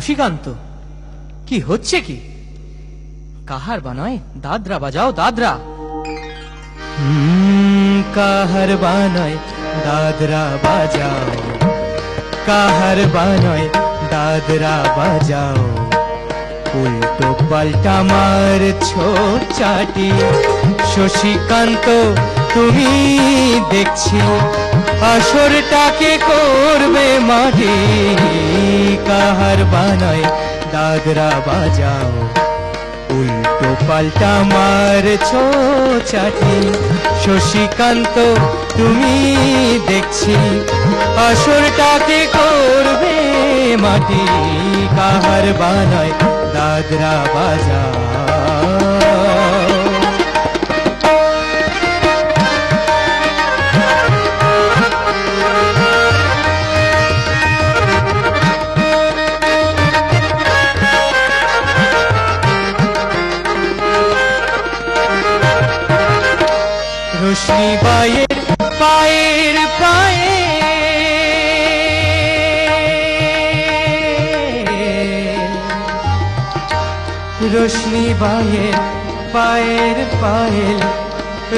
শশীকান্ত, কি হচ্ছে কি? কাহার বানায় দাদরা বাজাও, দাদরা। কাহার বানায় দাদরা বাজাও, কাহার বানায় দাদরা বাজাও। উল্টো পাল্টা মারছো চাটি, শশীকান্ত তুমি দেখছি আসরটাকে করবে মাটি। কাহার বানায় দাদরা বাজাও, উল্টো পাল্টা মারছো চাটি। শশীকান্ত তুমি দেখছি আসরটাকে করবে মাটি। কাহার বানায় দাদরা বাজাও। রোশনি বায়ের পায়ের পায়ে, রোশনি বায়ের পায়ের পায়েল,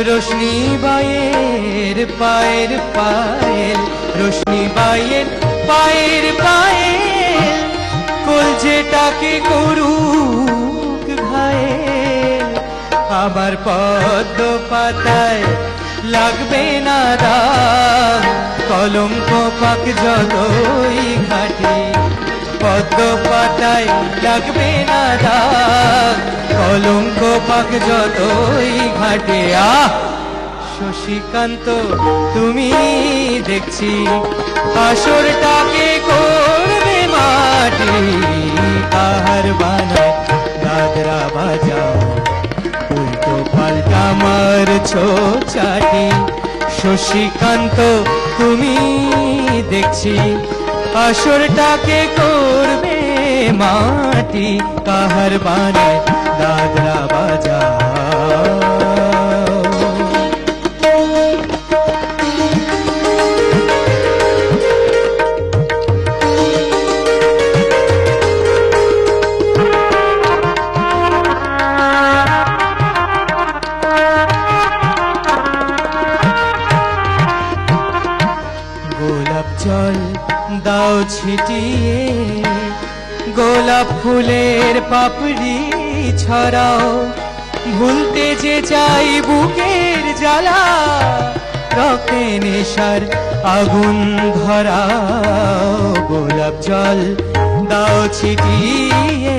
রোশনি বায়ের পায়ের পায়েল, রোশনি বায়ের পায়ের পায়েল। কলজেটাকে করুক ঘায়েল, আমার পদ্ম পাতায় লাগবে না দাগ। কলঙ্ক পাক যতই ঘাটি, পদ্ম পাতায় লাগবে না দাগ। কলঙ্ক পাক যতই ঘাটে। শশীকান্ত তুমি দেখছি আসরটাকে করবে মাটি। কাহার বানায় দাদরা বাজাও, উল্টো পাল্টা মারছো চাটি। শশীকান্ত তুমি দেখছি আসরটাকে করবে মাটি। কাহার বানায় দাদরা বাজাও। গোলাপ জল দাও ছিটিয়ে, গোলাপ ফুলের পাপড়ি ছড়াও। ভুলতে যে চাই বুকের জ্বালা, রক্তে নেশার আগুন ধরাও। গোলাপ জল দাও ছিটিয়ে,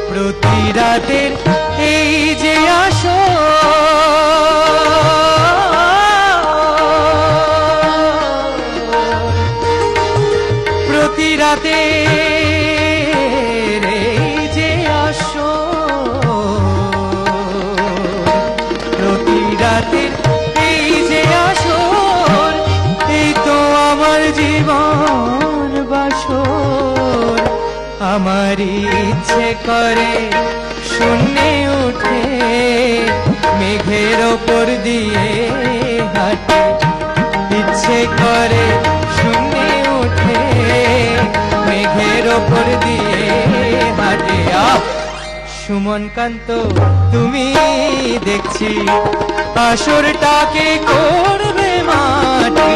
প্রতি রাতের এই যে আসো, প্রতি রাতে যে আসো, প্রতি রাতের এই যে আসর। এই তো আমার জীবন বাসর। আমার ইচ্ছে করে শূন্যে উঠে মেঘের ওপর দিয়ে হাঁটে। ইচ্ছে করে শূন্যে উঠে মেঘের ওপর দিয়ে হাঁটে। সুমনকান্ত তুমি দেখছি আসরটাকে করবে মাটি।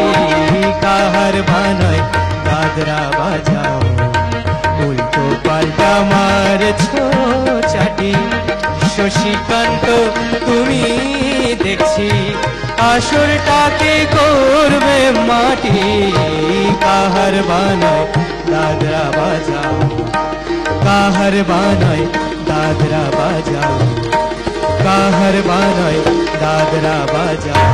কাহার বানায় দাদরা বাজাও, উল্টো পাল্টা মারছো চাটি। শশীকান্ত তুমি দেখছি আসরটাকে করবে মাটি। কাহার বানায় দাদরা বাজাও, কাহার বানায় দাদরা বাজাও, কাহার বানায় দাদরা বাজাও।